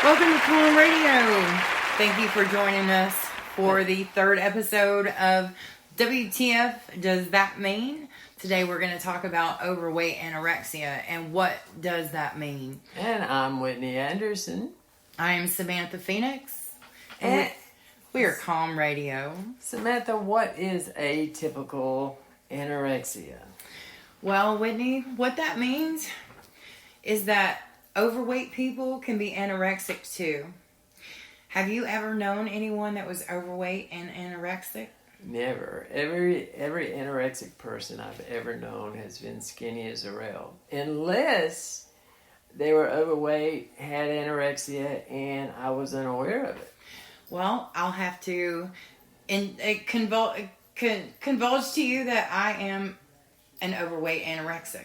Welcome to Cool Radio. Thank you for joining us for the third episode of WTF Does That Mean? Today we're going to talk about overweight anorexia and what does that mean. And I'm Whitney Anderson. I am Samantha Phoenix. And we are Calm Radio. Samantha, what is atypical anorexia? Well, Whitney, what that means is that overweight people can be anorexic too. Have you ever known anyone that was overweight and anorexic? Never. Every anorexic person I've ever known has been skinny as a rail. Unless they were overweight, had anorexia, and I was unaware of it. Well, I'll have to convulge to you that I am an overweight anorexic.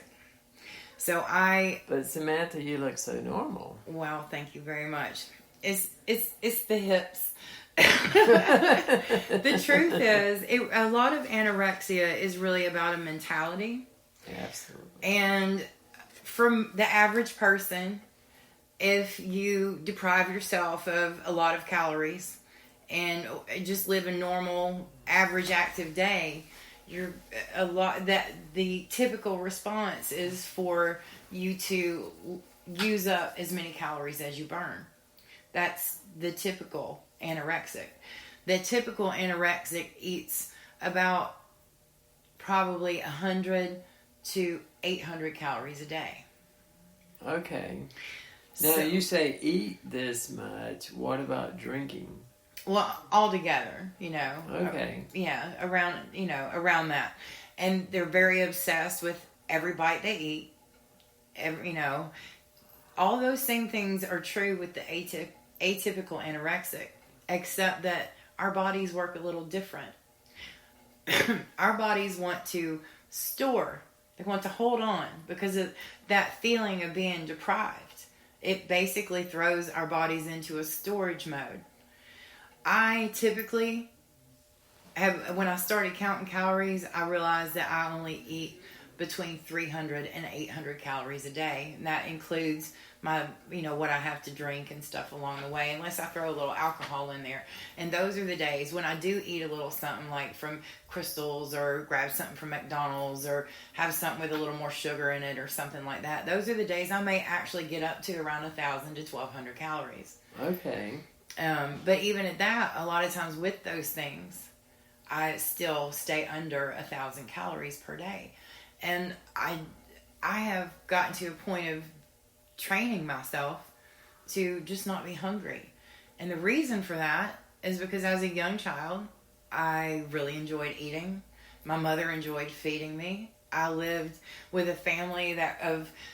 But Samantha, you look so normal. Well, thank you very much. It's the hips. The truth is, a lot of anorexia is really about a mentality. Absolutely. And from the average person, if you deprive yourself of a lot of calories and just live a normal, average, active day, the typical response is for you to use up as many calories as you burn. That's the typical anorexic. The typical anorexic eats about probably 100 to 800 calories a day. Okay. Now, you say eat this much. What about drinking? Well, all together, Okay. Around that. And they're very obsessed with every bite they eat. All those same things are true with the atypical anorexic, except that our bodies work a little different. Our bodies want to store. They want to hold on because of that feeling of being deprived. It basically throws our bodies into a storage mode. I typically when I started counting calories, I realized that I only eat between 300 and 800 calories a day. And that includes my, what I have to drink and stuff along the way, unless I throw a little alcohol in there. And those are the days when I do eat a little something like from Crystals or grab something from McDonald's or have something with a little more sugar in it or something like that. Those are the days I may actually get up to around 1,000 to 1,200 calories. Okay. But even at that, a lot of times with those things, I still stay under 1,000 calories per day. And I have gotten to a point of training myself to just not be hungry. And the reason for that is because as a young child, I really enjoyed eating. My mother enjoyed feeding me. I lived with a family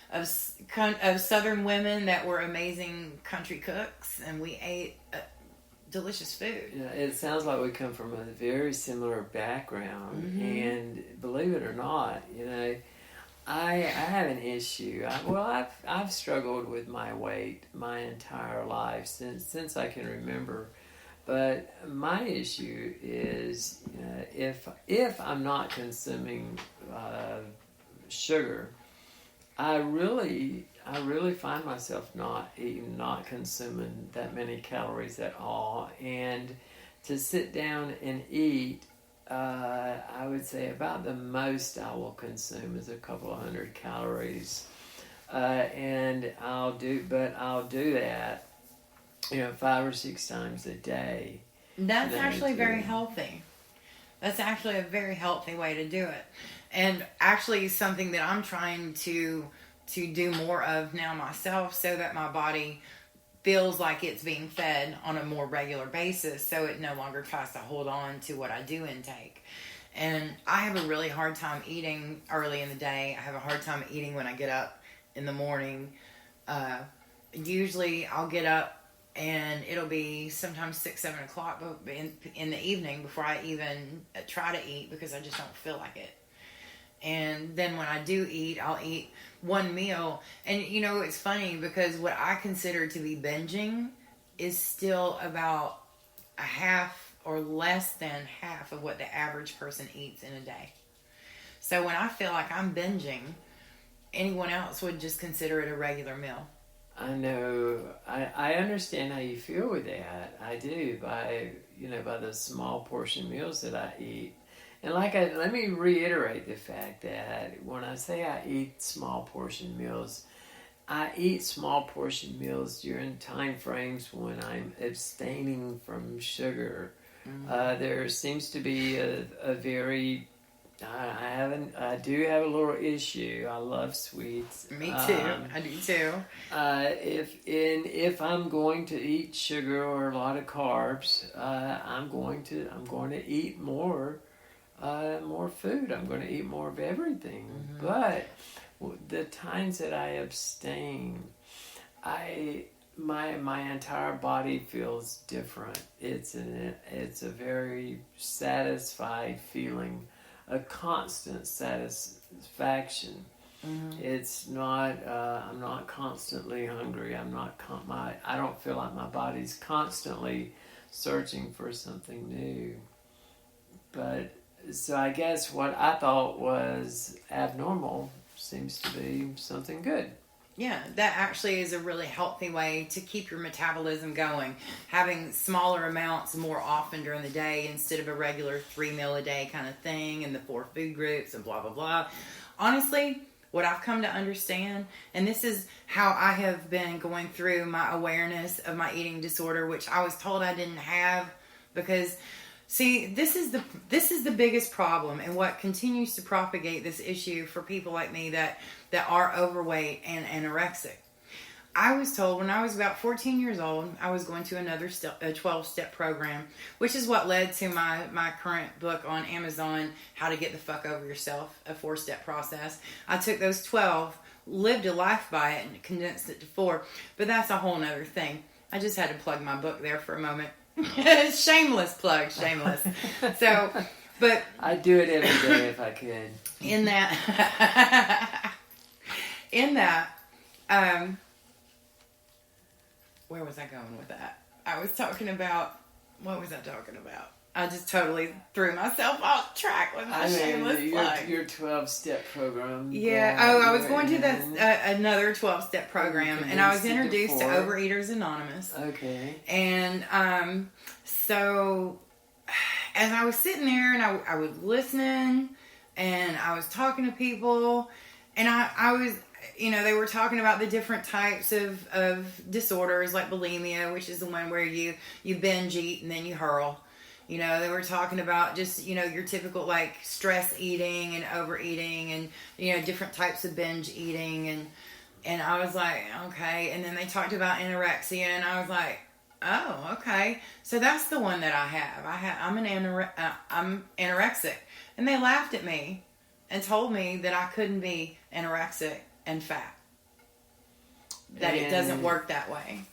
of Southern women that were amazing country cooks, and we ate delicious food. Yeah, it sounds like we come from a very similar background, mm-hmm. and believe it or not, I have an issue. I've struggled with my weight my entire life since I can remember. But my issue is if I'm not consuming sugar, I really find myself not consuming that many calories at all. And to sit down and eat, I would say about the most I will consume is a couple of hundred calories. And I'll do that 5 or 6 times a day. That's actually very healthy. That's actually a very healthy way to do it. And actually something that I'm trying to do more of now myself so that my body feels like it's being fed on a more regular basis so it no longer tries to hold on to what I do intake. And I have a really hard time eating early in the day. I have a hard time eating when I get up in the morning. Usually I'll get up and it'll be sometimes 6, 7 o'clock in the evening before I even try to eat because I just don't feel like it. And then when I do eat, I'll eat one meal. And it's funny because what I consider to be binging is still about a half or less than half of what the average person eats in a day. So when I feel like I'm binging, anyone else would just consider it a regular meal. I know. I understand how you feel with that. I do. By the small portion meals that I eat. And let me reiterate the fact that when I say I eat small portion meals, I eat small portion meals during time frames when I'm abstaining from sugar. There seems to be a very I do have a little issue. I love sweets. Me too. I do too. If I'm going to eat sugar or a lot of carbs, I'm going to eat more food. I'm going to eat more of everything. But the times that I abstain, my entire body feels different. It's a very satisfied feeling, a constant satisfaction. It's not. I'm not constantly hungry. I don't feel like my body's constantly searching for something new. But so I guess what I thought was abnormal seems to be something good. Yeah, that actually is a really healthy way to keep your metabolism going. Having smaller amounts more often during the day instead of a regular 3 meal a day kind of thing and the 4 food groups and blah, blah, blah. Honestly, what I've come to understand, and this is how I have been going through my awareness of my eating disorder, which I was told I didn't have because... See, this is the biggest problem and what continues to propagate this issue for people like me that are overweight and anorexic. I was told when I was about 14 years old, I was going to another 12-step program, which is what led to my current book on Amazon, How to Get the Fuck Over Yourself, a 4-step process. I took those 12, lived a life by it, and condensed it to 4, but that's a whole nother thing. I just had to plug my book there for a moment. Shameless plug, shameless. So, but I'd do it every day if I could. In that, where was I going with that? I was talking about, what was I talking about? I just totally threw myself off track with my shameless plug. Your 12-step program. Yeah. I was going to another 12-step program, and I was introduced to Overeaters Anonymous. Okay. And so as I was sitting there and I was listening and I was talking to people, and I was, they were talking about the different types of disorders like bulimia, which is the one where you binge eat and then you hurl. They were talking about just, your typical like stress eating and overeating and, different types of binge eating. And I was like, okay. And then they talked about anorexia and I was like, oh, okay. So that's the one that I have. I'm anorexic. And they laughed at me and told me that I couldn't be anorexic and fat. That it doesn't work that way.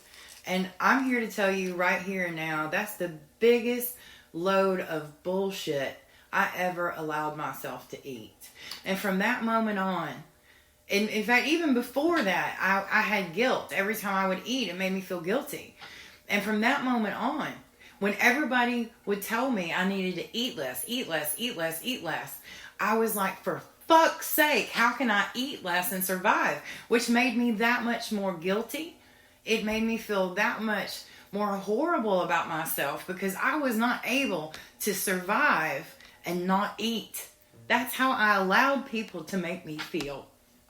And I'm here to tell you right here and now, that's the biggest load of bullshit I ever allowed myself to eat. And from that moment on, and in fact, even before that, I had guilt. Every time I would eat, it made me feel guilty. And from that moment on, when everybody would tell me I needed to eat less, I was like, for fuck's sake, how can I eat less and survive? Which made me that much more guilty. It made me feel that much more horrible about myself because I was not able to survive and not eat. That's how I allowed people to make me feel.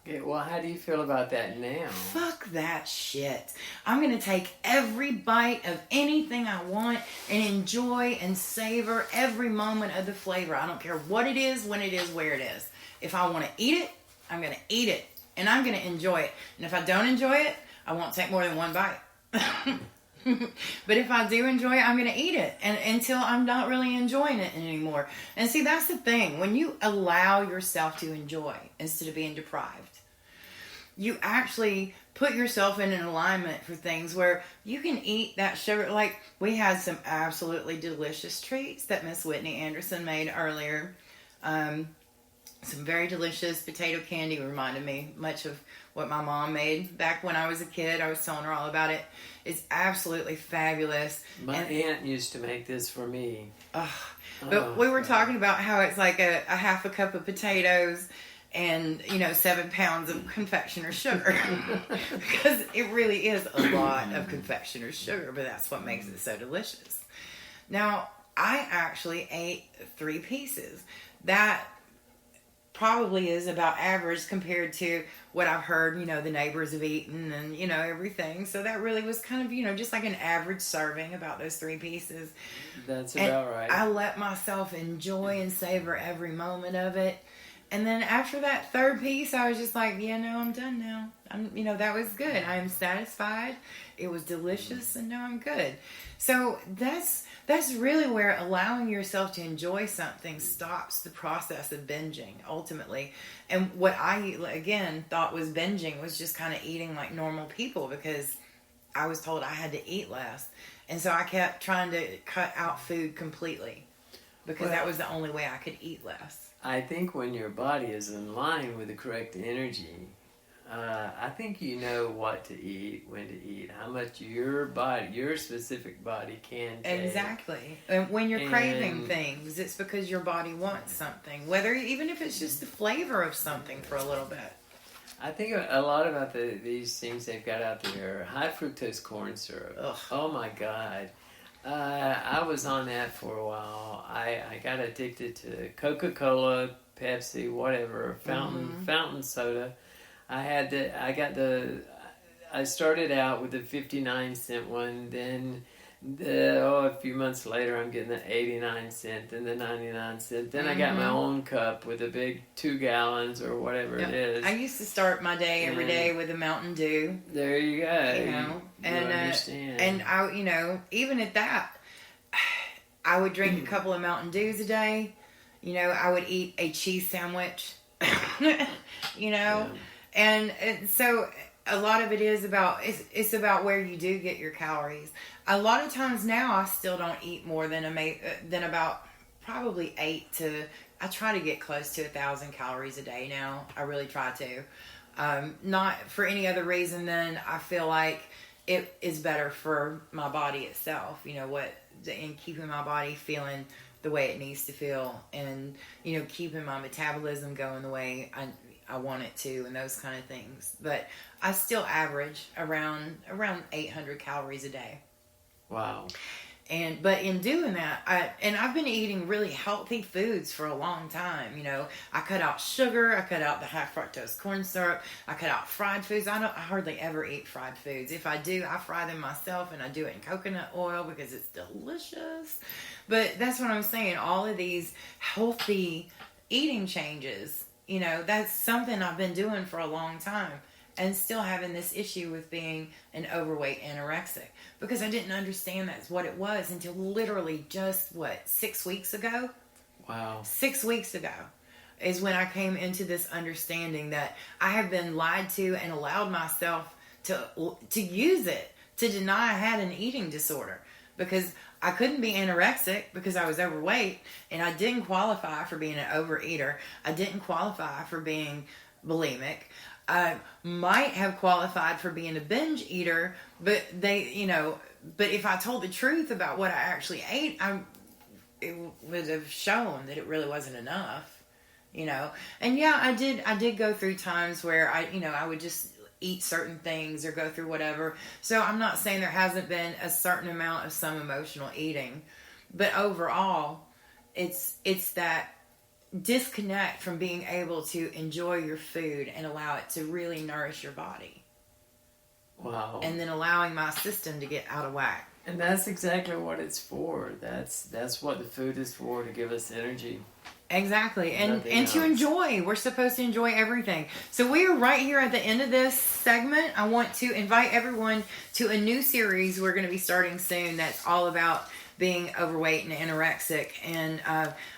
Okay, well, how do you feel about that now? Fuck that shit. I'm going to take every bite of anything I want and enjoy and savor every moment of the flavor. I don't care what it is, when it is, where it is. If I want to eat it, I'm going to eat it. And I'm going to enjoy it. And if I don't enjoy it, I won't take more than one bite. But if I do enjoy it, I'm going to eat it and until I'm not really enjoying it anymore. And see, that's the thing. When you allow yourself to enjoy instead of being deprived, you actually put yourself in an alignment for things where you can eat that sugar. Like, we had some absolutely delicious treats that Miss Whitney Anderson made earlier. Some very delicious potato candy reminded me much of what my mom made back when I was a kid. I was telling her all about it. It's absolutely fabulous. My aunt used to make this for me. But we were talking about how it's like a half a cup of potatoes and 7 pounds of confectioner's sugar. Because it really is a lot of confectioner's sugar, but that's what makes it so delicious. Now, I actually ate 3 pieces. That probably is about average compared to what I've heard, the neighbors have eaten and, everything. So that really was kind of, just like an average serving, about those 3 pieces. That's about right. I let myself enjoy and savor every moment of it. And then after that 3rd piece, I was just like, I'm done now. That was good. I am satisfied. It was delicious, and now I'm good. So that's really where allowing yourself to enjoy something stops the process of binging, ultimately. And what I, again, thought was binging was just kind of eating like normal people, because I was told I had to eat less. And so I kept trying to cut out food completely, because that was the only way I could eat less. I think when your body is in line with the correct energy, I think you know what to eat, when to eat, how much your specific body can take. Exactly. And when you're craving things, it's because your body wants something, even if it's just the flavor of something for a little bit. I think a lot about these things they've got out there. High fructose corn syrup. Ugh. Oh my God. I was on that for a while. I got addicted to Coca-Cola, Pepsi, whatever, fountain soda. I started out with the 59-cent one, then a few months later I'm getting the 89-cent and the 99-cent. Then I got my own cup with a big 2 gallons or whatever it is. I used to start my day every day with a Mountain Dew. There you go. You understand. And I, even at that, I would drink a couple of Mountain Dews a day. I would eat a cheese sandwich. And so a lot of it is about, it's about where you do get your calories. A lot of times now I still don't eat more than about probably I try to get close to 1,000 calories a day now. I really try to. Not for any other reason than I feel like it is better for my body itself, and keeping my body feeling the way it needs to feel, and, keeping my metabolism going the way I want it to, and those kind of things. But I still average around 800 calories a day. Wow. But in doing that, I've been eating really healthy foods for a long time. I cut out sugar, I cut out the high fructose corn syrup, I cut out fried foods. I hardly ever eat fried foods. If I do, I fry them myself, and I do it in coconut oil because it's delicious. But that's what I'm saying. All of these healthy eating changes, that's something I've been doing for a long time, and still having this issue with being an overweight anorexic, because I didn't understand that's what it was until literally just 6 weeks ago. Wow. 6 weeks ago is when I came into this understanding that I have been lied to and allowed myself to use it to deny I had an eating disorder, because I couldn't be anorexic because I was overweight, and I didn't qualify for being an overeater. I didn't qualify for being bulimic. I might have qualified for being a binge eater, but but if I told the truth about what I actually ate, it would have shown that it really wasn't enough, And yeah, I did go through times where I would just eat certain things or go through whatever. So I'm not saying there hasn't been a certain amount of some emotional eating, but overall, it's that disconnect from being able to enjoy your food and allow it to really nourish your body. Wow. And then allowing my system to get out of whack. And that's exactly what it's for. That's what the food is for, to give us energy. Exactly. And to enjoy. We're supposed to enjoy everything. So we are right here at the end of this segment. I want to invite everyone to a new series we're going to be starting soon that's all about being overweight and anorexic. And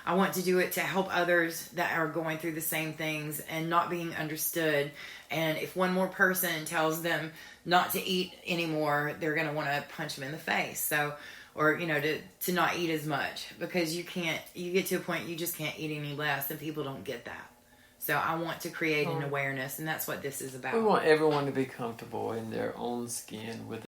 I want to do it to help others that are going through the same things and not being understood. And if one more person tells them not to eat anymore, they're going to want to punch them in the face. So, or, to not eat as much, because you get to a point you just can't eat any less, and people don't get that. So I want to create an awareness, and that's what this is about. We want everyone to be comfortable in their own skin with